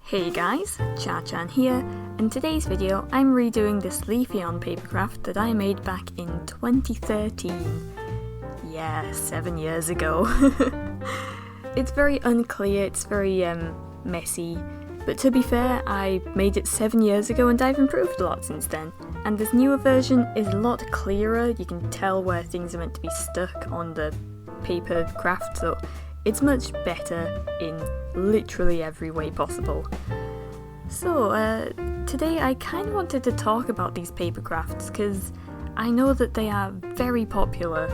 Hey guys, Cha-Chan here. In today's video I'm redoing this Leafeon papercraft that I made back in 2013. Yeah, 7 years ago. It's very unclear, it's very messy, but to be fair, I made it 7 years ago and I've improved a lot since then. And this newer version is a lot clearer, you can tell where things are meant to be stuck on the paper craft, so it's much better in literally every way possible. So, today I kind of wanted to talk about these paper crafts because I know that they are very popular.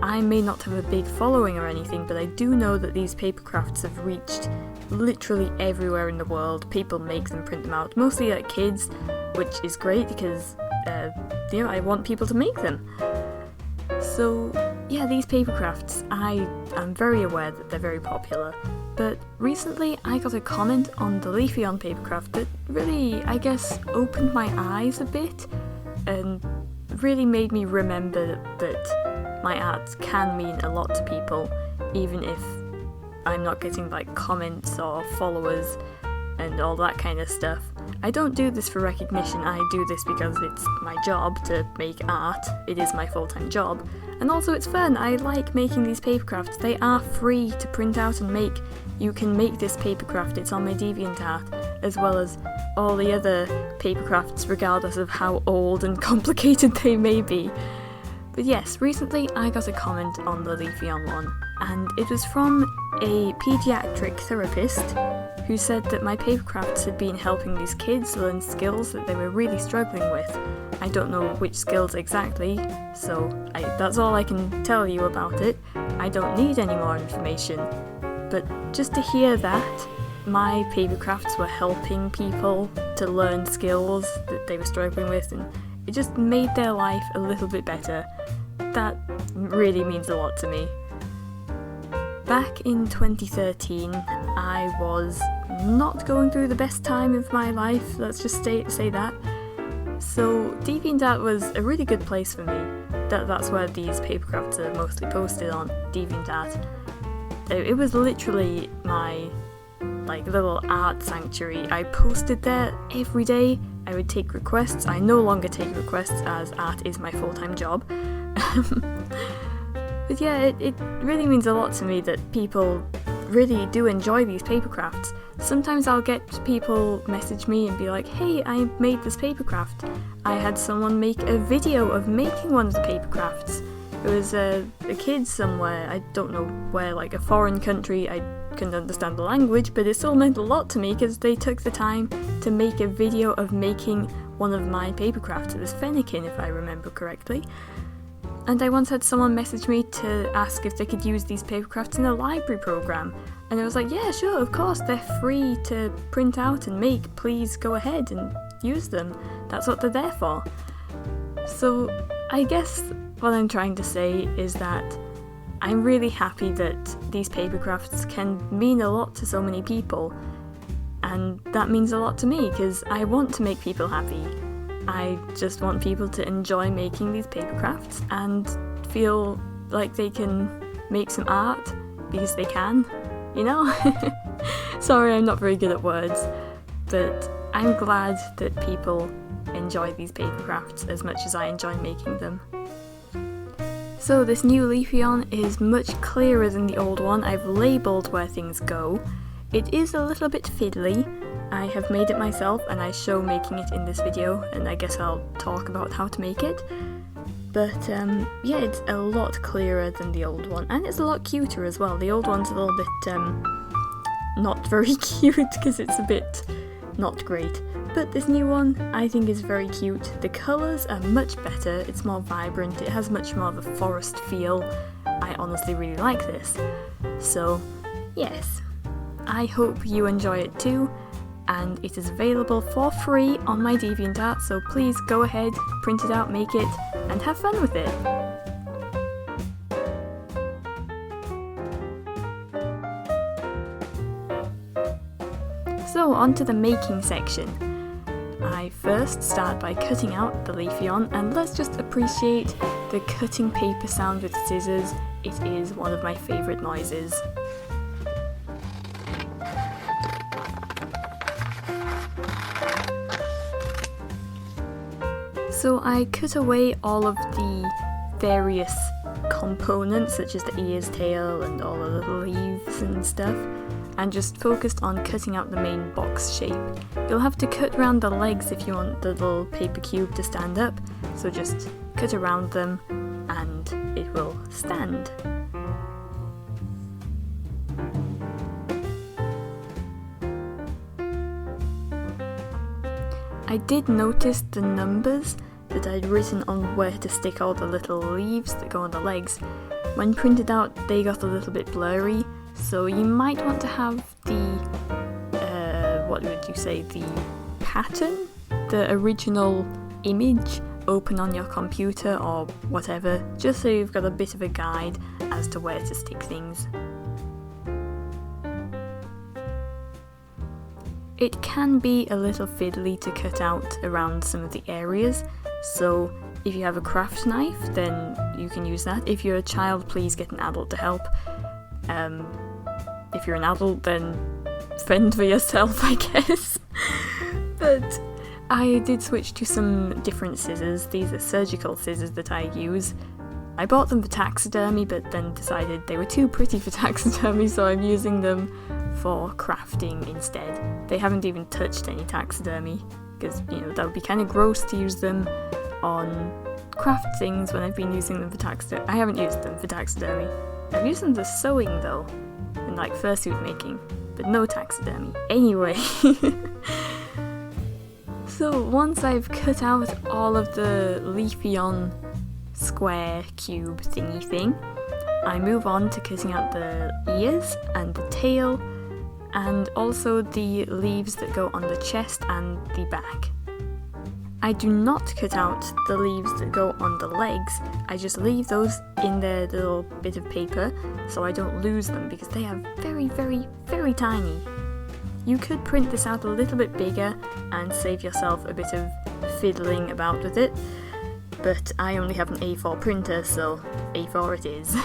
I may not have a big following or anything, but I do know that these paper crafts have reached literally everywhere in the world. People make them, print them out, mostly like kids, which is great because, I want people to make them. So, yeah, these paper crafts, I am very aware that they're very popular, but recently I got a comment on the Leafeon papercraft that really, I guess, opened my eyes a bit and really made me remember that my art can mean a lot to people, even if I'm not getting like comments or followers and all that kind of stuff. I don't do this for recognition, I do this because it's my job to make art, it is my full-time job, and also it's fun, I like making these papercrafts, they are free to print out and make. You can make this papercraft, it's on my DeviantArt, as well as all the other papercrafts regardless of how old and complicated they may be. But yes, recently I got a comment on the Leafeon one, and it was from a pediatric therapist who said that my papercrafts had been helping these kids learn skills that they were really struggling with. I don't know which skills exactly, so that's all I can tell you about it. I don't need any more information. But just to hear that my papercrafts were helping people to learn skills that they were struggling with, and it just made their life a little bit better. That really means a lot to me. Back in 2013, I was not going through the best time of my life, let's just say that. So DeviantArt was a really good place for me. That's where these papercrafts are mostly posted on, DeviantArt. It was literally my little art sanctuary. I posted there every day. I would take requests. I no longer take requests as art is my full-time job. But yeah, it really means a lot to me that people really do enjoy these papercrafts. Sometimes I'll get people message me and be like, hey, I made this papercraft. I had someone make a video of making one of the papercrafts. It was a kid somewhere, I don't know where, like a foreign country, I couldn't understand the language, but it still meant a lot to me because they took the time to make a video of making one of my papercrafts. It was Fennekin, if I remember correctly. And I once had someone message me to ask if they could use these papercrafts in a library program. And I was like, yeah, sure, of course, they're free to print out and make. Please go ahead and use them. That's what they're there for. So I guess what I'm trying to say is that I'm really happy that these papercrafts can mean a lot to so many people. And that means a lot to me because I want to make people happy. I just want people to enjoy making these papercrafts and feel like they can make some art because they can, you know? Sorry, I'm not very good at words, but I'm glad that people enjoy these papercrafts as much as I enjoy making them. So this new Leafeon is much clearer than the old one. I've labelled where things go. It is a little bit fiddly. I have made it myself and I show making it in this video, and I guess I'll talk about how to make it. But yeah, it's a lot clearer than the old one, and it's a lot cuter as well. The old one's a little bit not very cute because it's a bit not great. But this new one I think is very cute. The colours are much better, it's more vibrant, it has much more of a forest feel. I honestly really like this. So yes, I hope you enjoy it too. And it is available for free on my DeviantArt, so please go ahead, print it out, make it, and have fun with it! So, on to the making section. I first start by cutting out the Leafeon, and let's just appreciate the cutting paper sound with scissors. It is one of my favourite noises. So I cut away all of the various components such as the ears, tail and all the little leaves and stuff, and just focused on cutting out the main box shape. You'll have to cut around the legs if you want the little paper cube to stand up, so just cut around them and it will stand. I did notice the numbers that I'd written on where to stick all the little leaves that go on the legs. When printed out, they got a little bit blurry, so you might want to have the, what would you say, the pattern? The original image open on your computer or whatever, just so you've got a bit of a guide as to where to stick things. It can be a little fiddly to cut out around some of the areas, so if you have a craft knife then you can use that. If you're a child, please get an adult to help. If you're an adult, then fend for yourself, I guess. But I did switch to some different scissors. These are surgical scissors that I use. I bought them for taxidermy but then decided they were too pretty for taxidermy, so I'm using them for crafting instead. They haven't even touched any taxidermy because, that would be kind of gross to use them on craft things when I've been using them for taxidermy. I haven't used them for taxidermy. I've used them for sewing though, and like fursuit making, but no taxidermy. Anyway, so once I've cut out all of the Leafeon square cube thingy thing, I move on to cutting out the ears and the tail and also the leaves that go on the chest and the back. I do not cut out the leaves that go on the legs, I just leave those in their little bit of paper so I don't lose them because they are very, very, very tiny. You could print this out a little bit bigger and save yourself a bit of fiddling about with it, but I only have an A4 printer, so A4 it is.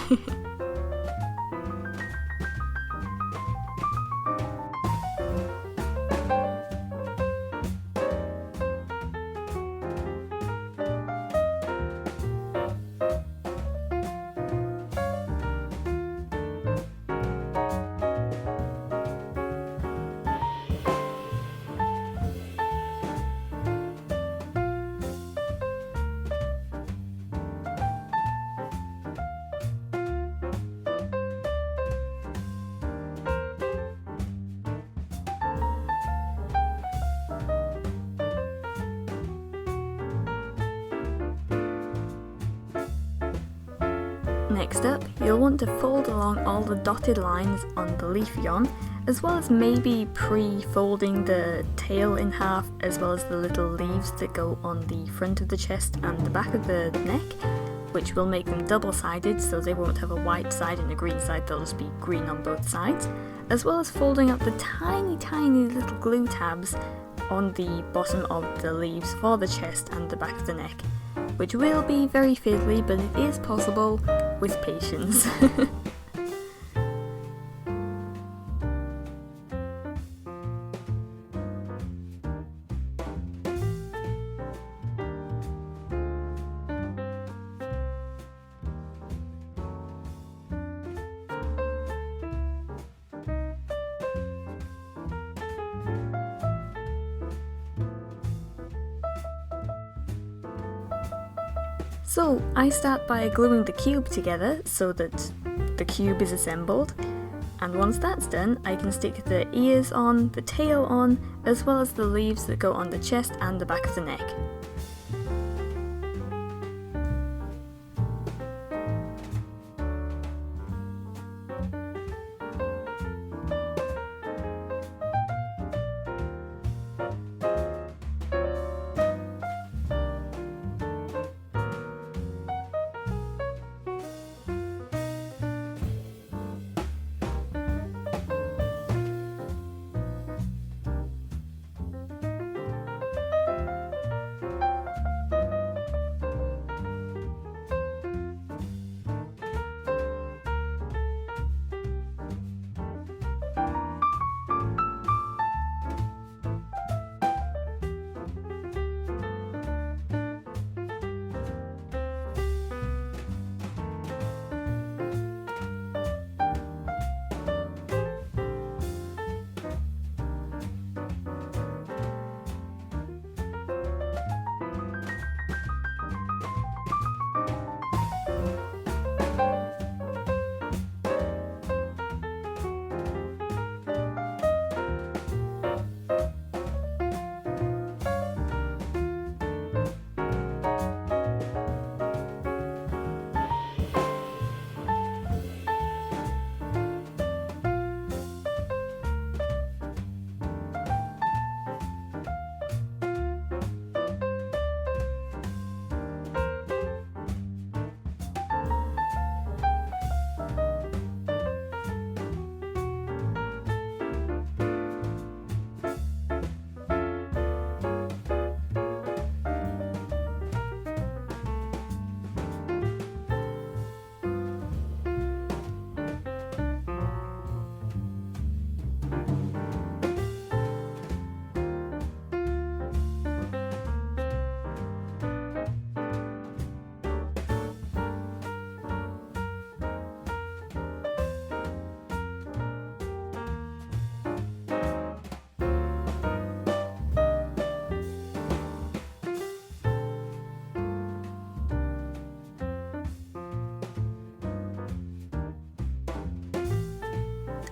Next up, you'll want to fold along all the dotted lines on the Leafeon, as well as maybe pre-folding the tail in half, as well as the little leaves that go on the front of the chest and the back of the neck, which will make them double-sided so they won't have a white side and a green side, they'll just be green on both sides, as well as folding up the tiny, tiny little glue tabs on the bottom of the leaves for the chest and the back of the neck, which will be very fiddly, but it is possible with patience. So I start by gluing the cube together so that the cube is assembled, and once that's done I can stick the ears on, the tail on, as well as the leaves that go on the chest and the back of the neck.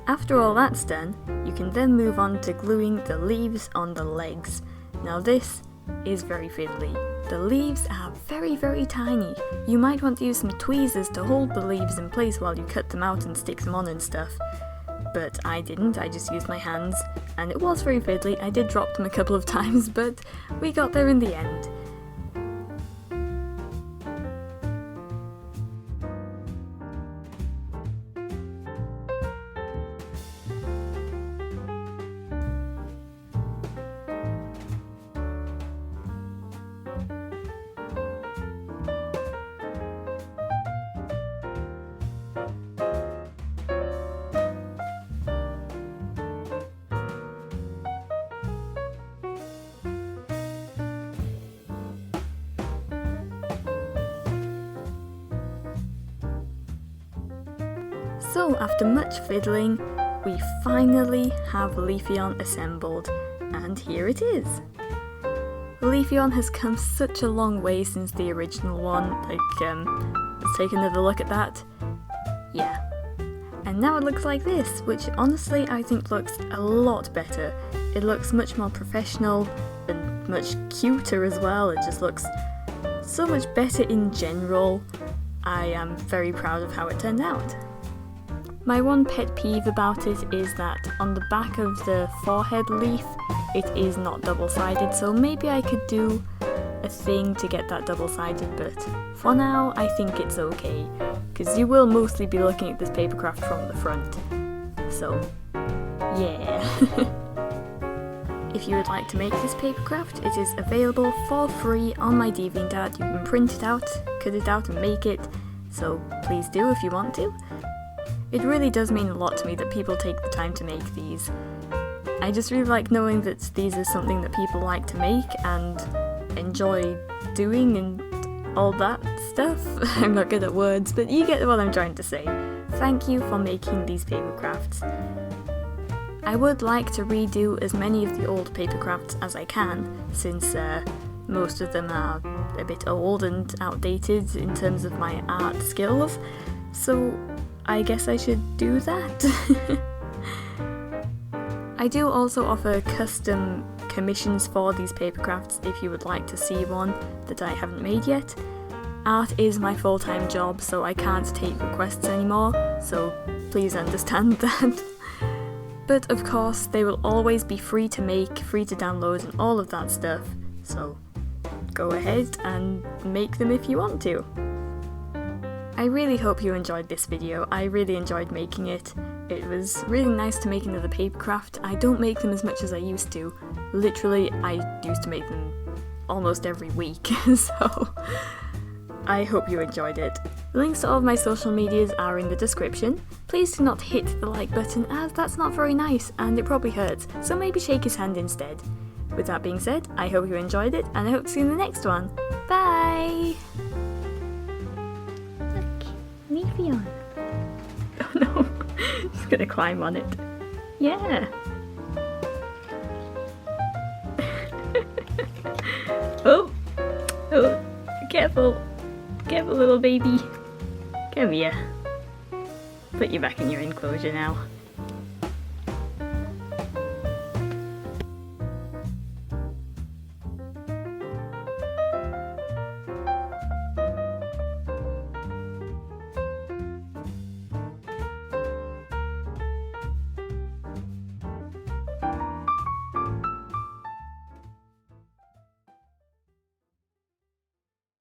After all that's done, you can then move on to gluing the leaves on the legs. Now this is very fiddly. The leaves are very tiny. You might want to use some tweezers to hold the leaves in place while you cut them out and stick them on and stuff. But I didn't, I just used my hands, and it was very fiddly. I did drop them a couple of times, but we got there in the end. So after much fiddling, we finally have Leafeon assembled, and here it is. Leafeon has come such a long way since the original one, let's take another look at that. Yeah. And now it looks like this, which honestly I think looks a lot better. It looks much more professional and much cuter as well. It just looks so much better in general. I am very proud of how it turned out. My one pet peeve about it is that on the back of the forehead leaf, it is not double-sided, so maybe I could do a thing to get that double-sided, but for now I think it's okay, because you will mostly be looking at this papercraft from the front. So, yeah. If you would like to make this papercraft, it is available for free on my DeviantArt. You can print it out, cut it out and make it, so please do if you want to. It really does mean a lot to me that people take the time to make these. I just really like knowing that these are something that people like to make and enjoy doing and all that stuff. I'm not good at words, but you get what I'm trying to say. Thank you for making these papercrafts. I would like to redo as many of the old papercrafts as I can, since most of them are a bit old and outdated in terms of my art skills, so I guess I should do that. I do also offer custom commissions for these papercrafts if you would like to see one that I haven't made yet. Art is my full-time job, so I can't take requests anymore, so please understand that. But of course, they will always be free to make, free to download and all of that stuff, so go ahead and make them if you want to. I really hope you enjoyed this video. I really enjoyed making it. It was really nice to make another papercraft. I don't make them as much as I used to. Literally, I used to make them almost every week, so I hope you enjoyed it. Links to all of my social medias are in the description. Please do not hit the like button, as that's not very nice and it probably hurts, so maybe shake his hand instead. With that being said, I hope you enjoyed it and I hope to see you in the next one. Bye! Leafeon. Oh no, she's gonna climb on it. Yeah. Oh, careful, little baby. Come here. Put you back in your enclosure now.